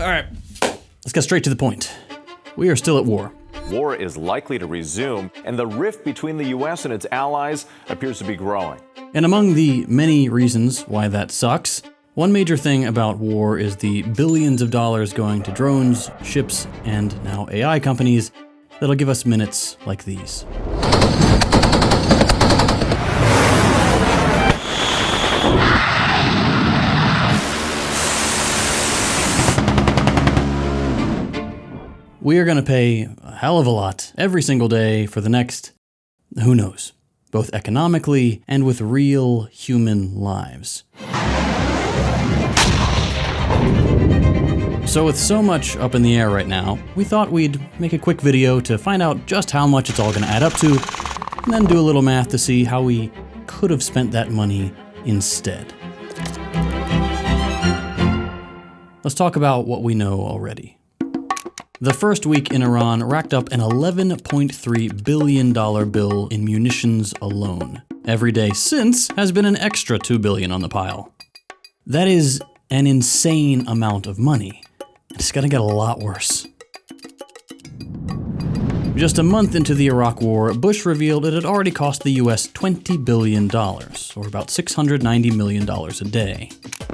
All right, let's get straight to the point. We are still at war. War is likely to resume, and the rift between the U.S. and its allies appears to be growing. And among the many reasons why that sucks, one major thing about war is the billions of dollars going to drones, ships, and now AI companies that'll give us minutes like these. We are going to pay a hell of a lot every single day for the next, who knows, both economically and with real human lives. So with so much up in the air right now, we thought we'd make a quick video to find out just how much it's all going to add up to, and then do a little math to see how we could have spent that money instead. Let's talk about what we know already. The first week in Iran racked up an $11.3 billion bill in munitions alone. Every day since has been an extra $2 billion on the pile. That is an insane amount of money. It's gonna get a lot worse. Just a month into the Iraq War, Bush revealed it had already cost the US $20 billion, or about $690 million a day.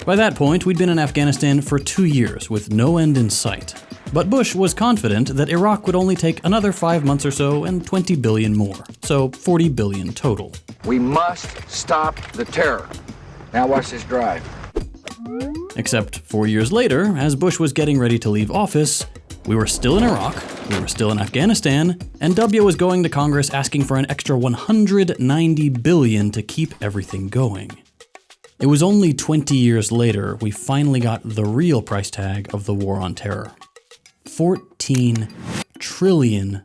By that point, we'd been in Afghanistan for 2 years with no end in sight. But Bush was confident that Iraq would only take another 5 months or so and $20 billion more, so $40 billion total. We must stop the terror. Now watch this drive. Except 4 years later, as Bush was getting ready to leave office, we were still in Iraq, we were still in Afghanistan, and W was going to Congress asking for an extra $190 billion to keep everything going. It was only 20 years later we finally got the real price tag of the war on terror. $14 trillion.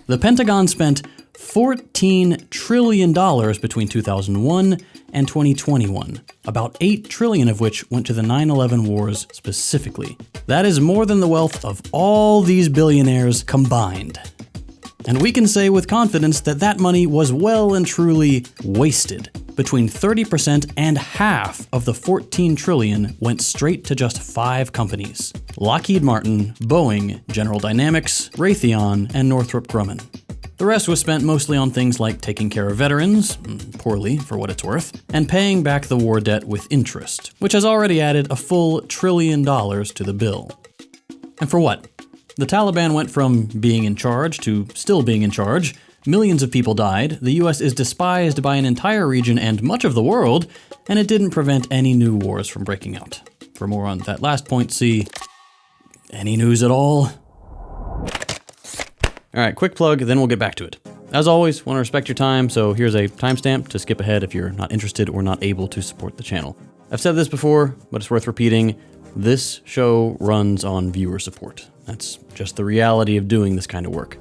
The Pentagon spent $14 trillion between 2001 and 2021, about $8 trillion of which went to the 9/11 wars specifically. That is more than the wealth of all these billionaires combined. And we can say with confidence that that money was well and truly wasted. Between 30% and half of the $14 trillion went straight to just 5 companies: Lockheed Martin, Boeing, General Dynamics, Raytheon, and Northrop Grumman. The rest was spent mostly on things like taking care of veterans, poorly for what it's worth, and paying back the war debt with interest, which has already added a full $1 trillion to the bill. And for what? The Taliban went from being in charge to still being in charge. Millions of people died, the US is despised by an entire region and much of the world, and it didn't prevent any new wars from breaking out. For more on that last point, see any news at all? Alright, quick plug, then we'll get back to it. As always, want to respect your time, so here's a timestamp to skip ahead if you're not interested or not able to support the channel. I've said this before, but it's worth repeating. This show runs on viewer support. That's just the reality of doing this kind of work.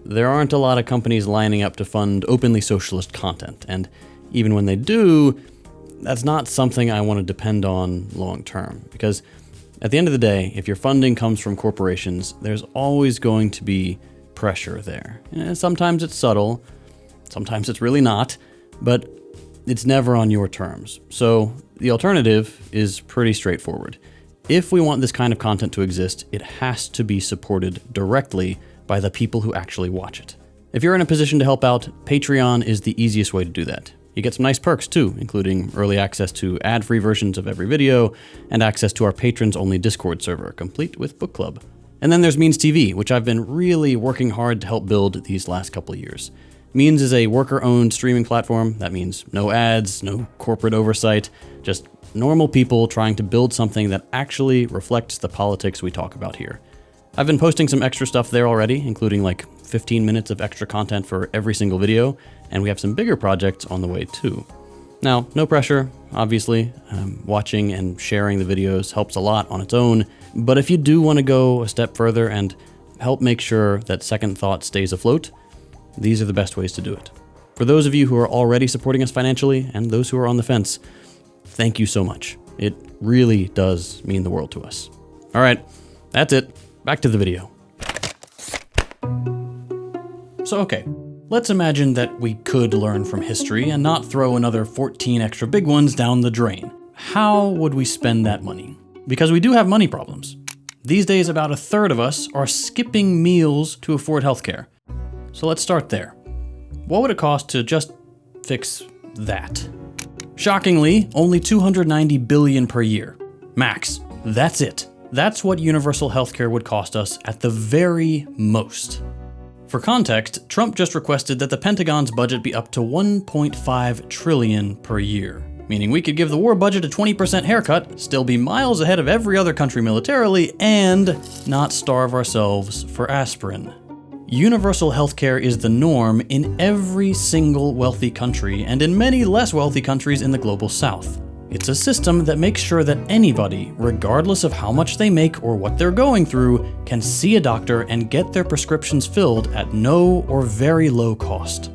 There aren't a lot of companies lining up to fund openly socialist content, and even when they do, that's not something I want to depend on long term, because at the end of the day, if your funding comes from corporations, there's always going to be pressure there. And sometimes it's subtle, sometimes it's really not, but it's never on your terms. So the alternative is pretty straightforward. If we want this kind of content to exist, it has to be supported directly by the people who actually watch it. If you're in a position to help out, Patreon is the easiest way to do that. You get some nice perks too, including early access to ad-free versions of every video and access to our patrons-only Discord server, complete with book club. And then there's Means TV, which I've been really working hard to help build these last couple of years. Means is a worker-owned streaming platform. That means no ads, no corporate oversight, just normal people trying to build something that actually reflects the politics we talk about here. I've been posting some extra stuff there already, including like 15 minutes of extra content for every single video, and we have some bigger projects on the way too. Now, no pressure, obviously. Watching and sharing the videos helps a lot on its own, but if you do want to go a step further and help make sure that Second Thought stays afloat, these are the best ways to do it. For those of you who are already supporting us financially, and those who are on the fence, thank you so much. It really does mean the world to us. All right, that's it. Back to the video. So okay, let's imagine that we could learn from history and not throw another 14 extra big ones down the drain. How would we spend that money? Because we do have money problems. These days, about a third of us are skipping meals to afford healthcare. So let's start there. What would it cost to just fix that? Shockingly, only $290 billion per year. Max. That's it. That's what universal healthcare would cost us at the very most. For context, Trump just requested that the Pentagon's budget be up to $1.5 trillion per year, meaning we could give the war budget a 20% haircut, still be miles ahead of every other country militarily, and not starve ourselves for aspirin. Universal healthcare is the norm in every single wealthy country and in many less wealthy countries in the global south. It's a system that makes sure that anybody, regardless of how much they make or what they're going through, can see a doctor and get their prescriptions filled at no or very low cost.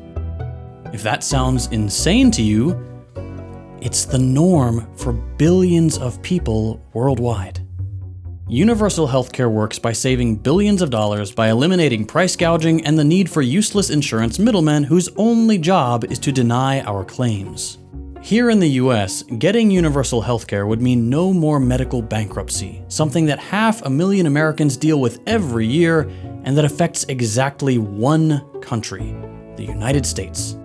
If that sounds insane to you, it's the norm for billions of people worldwide. Universal healthcare works by saving billions of dollars by eliminating price gouging and the need for useless insurance middlemen whose only job is to deny our claims. Here in the US, getting universal healthcare would mean no more medical bankruptcy, something that 500,000 Americans deal with every year and that affects exactly one country, the United States.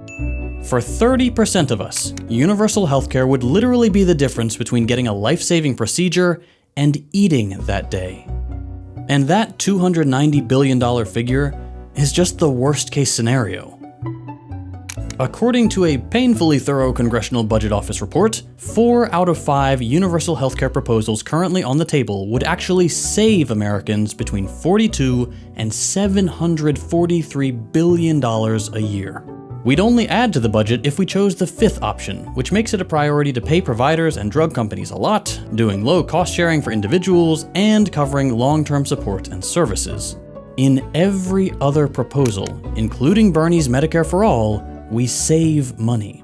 For 30% of us, universal healthcare would literally be the difference between getting a life-saving procedure and eating that day. And that $290 billion figure is just the worst-case scenario. According to a painfully thorough Congressional Budget Office report, 4 out of 5 universal healthcare proposals currently on the table would actually save Americans between $42 and $743 billion a year. We'd only add to the budget if we chose the 5th option, which makes it a priority to pay providers and drug companies a lot, doing low cost sharing for individuals, and covering long-term support and services. In every other proposal, including Bernie's Medicare for All, we save money.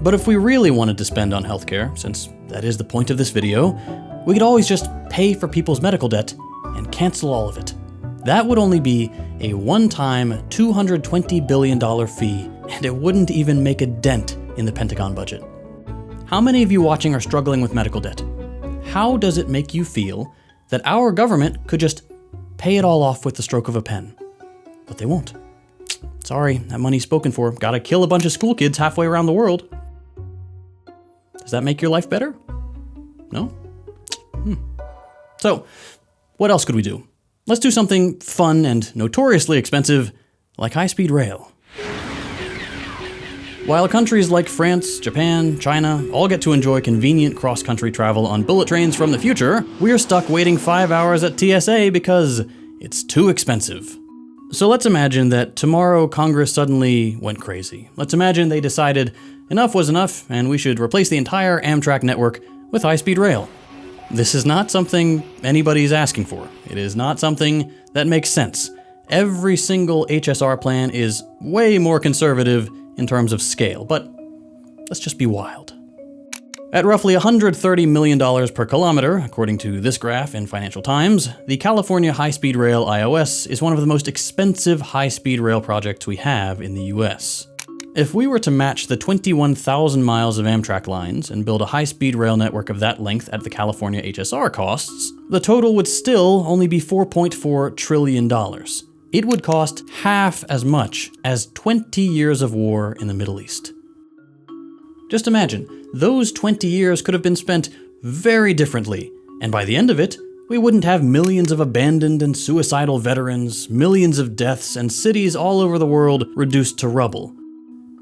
But if we really wanted to spend on healthcare, since that is the point of this video, we could always just pay for people's medical debt and cancel all of it. That would only be a one-time $220 billion fee, and it wouldn't even make a dent in the Pentagon budget. How many of you watching are struggling with medical debt? How does it make you feel that our government could just pay it all off with the stroke of a pen? But they won't. Sorry, that money's spoken for. Gotta kill a bunch of school kids halfway around the world. Does that make your life better? No? So, what else could we do? Let's do something fun and notoriously expensive, like high-speed rail. While countries like France, Japan, China all get to enjoy convenient cross-country travel on bullet trains from the future, we're stuck waiting 5 hours at TSA because it's too expensive. So let's imagine that tomorrow Congress suddenly went crazy. Let's imagine they decided enough was enough and we should replace the entire Amtrak network with high-speed rail. This is not something anybody's asking for. It is not something that makes sense. Every single HSR plan is way more conservative in terms of scale, but let's just be wild. At roughly $130 million per kilometer, according to this graph in Financial Times, the California High-Speed Rail IOS is one of the most expensive high-speed rail projects we have in the US. If we were to match the 21,000 miles of Amtrak lines and build a high-speed rail network of that length at the California HSR costs, the total would still only be $4.4 trillion. It would cost half as much as 20 years of war in the Middle East. Just imagine, those 20 years could have been spent very differently, and by the end of it, we wouldn't have millions of abandoned and suicidal veterans, millions of deaths, and cities all over the world reduced to rubble.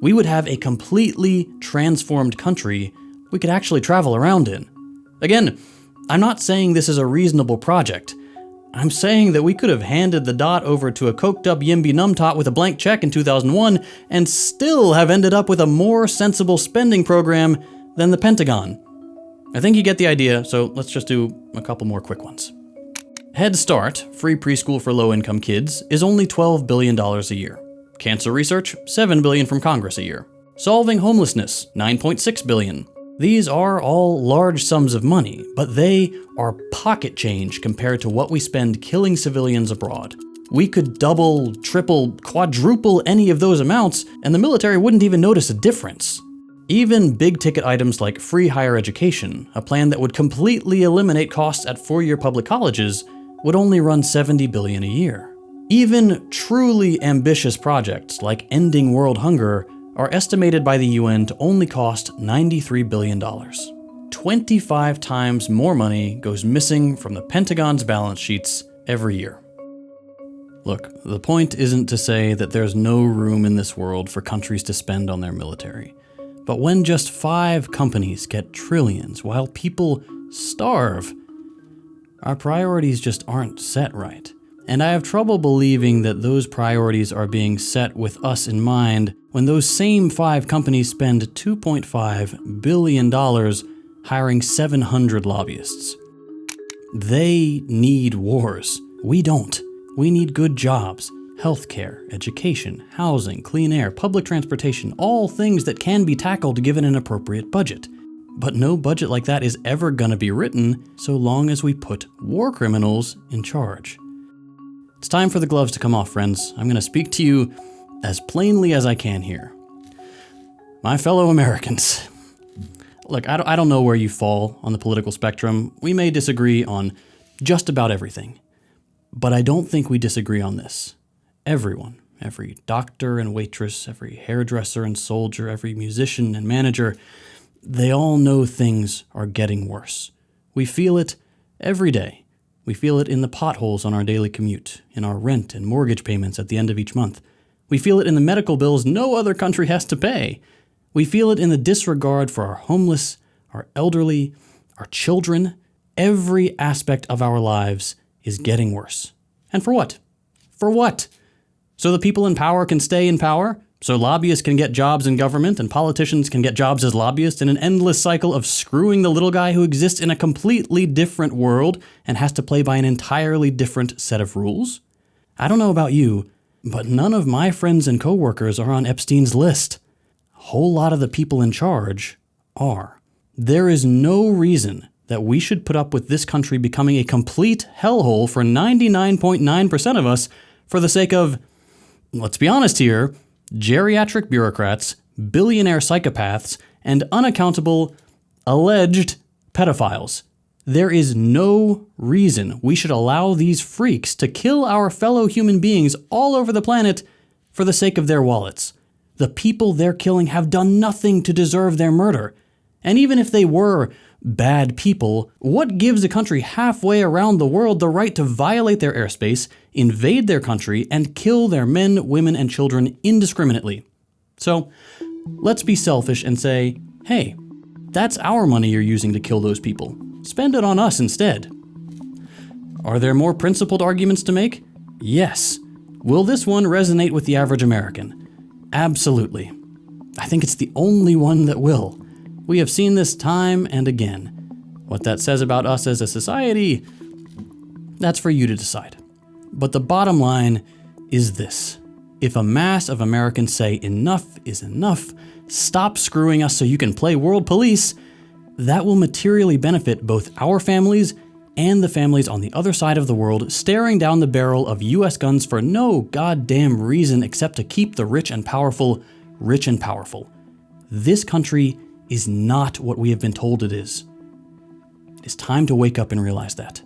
We would have a completely transformed country we could actually travel around in. Again, I'm not saying this is a reasonable project. I'm saying that we could have handed the dot over to a coked-up Yimby Numtot with a blank check in 2001 and still have ended up with a more sensible spending program than the Pentagon. I think you get the idea, so let's just do a couple more quick ones. Head Start, free preschool for low-income kids, is only $12 billion a year. Cancer research, $7 billion from Congress a year. Solving homelessness, $9.6 billion. These are all large sums of money, but they are pocket change compared to what we spend killing civilians abroad. We could double, triple, quadruple any of those amounts, and the military wouldn't even notice a difference. Even big-ticket items like free higher education, a plan that would completely eliminate costs at four-year public colleges, would only run $70 billion a year. Even truly ambitious projects like ending world hunger are estimated by the UN to only cost $93 billion. 25 times more money goes missing from the Pentagon's balance sheets every year. Look, the point isn't to say that there's no room in this world for countries to spend on their military. But when just 5 companies get trillions while people starve, our priorities just aren't set right. And I have trouble believing that those priorities are being set with us in mind when those same 5 companies spend $2.5 billion hiring 700 lobbyists. They need wars. We don't. We need good jobs, healthcare, education, housing, clean air, public transportation, all things that can be tackled given an appropriate budget. But no budget like that is ever gonna be written so long as we put war criminals in charge. It's time for the gloves to come off, friends. I'm gonna speak to you as plainly as I can here. My fellow Americans. Look, I don't know where you fall on the political spectrum. We may disagree on just about everything. But I don't think we disagree on this. Everyone, every doctor and waitress, every hairdresser and soldier, every musician and manager, they all know things are getting worse. We feel it every day. We feel it in the potholes on our daily commute, in our rent and mortgage payments at the end of each month. We feel it in the medical bills no other country has to pay. We feel it in the disregard for our homeless, our elderly, our children. Every aspect of our lives is getting worse. And for what? For what? So the people in power can stay in power? So lobbyists can get jobs in government and politicians can get jobs as lobbyists in an endless cycle of screwing the little guy who exists in a completely different world and has to play by an entirely different set of rules? I don't know about you, but none of my friends and coworkers are on Epstein's list. A whole lot of the people in charge are. There is no reason that we should put up with this country becoming a complete hellhole for 99.9% of us for the sake of, let's be honest here, geriatric bureaucrats, billionaire psychopaths, and unaccountable, alleged pedophiles. There is no reason we should allow these freaks to kill our fellow human beings all over the planet for the sake of their wallets. The people they're killing have done nothing to deserve their murder. And even if they were bad people, what gives a country halfway around the world the right to violate their airspace, invade their country, and kill their men, women, and children indiscriminately? So, let's be selfish and say, hey, that's our money you're using to kill those people. Spend it on us instead. Are there more principled arguments to make? Yes. Will this one resonate with the average American? Absolutely. I think it's the only one that will. We have seen this time and again. What that says about us as a society, that's for you to decide. But the bottom line is this. If a mass of Americans say enough is enough, stop screwing us so you can play world police, that will materially benefit both our families and the families on the other side of the world staring down the barrel of US guns for no goddamn reason except to keep the rich and powerful rich and powerful. This country is not what we have been told it is. It is time to wake up and realize that.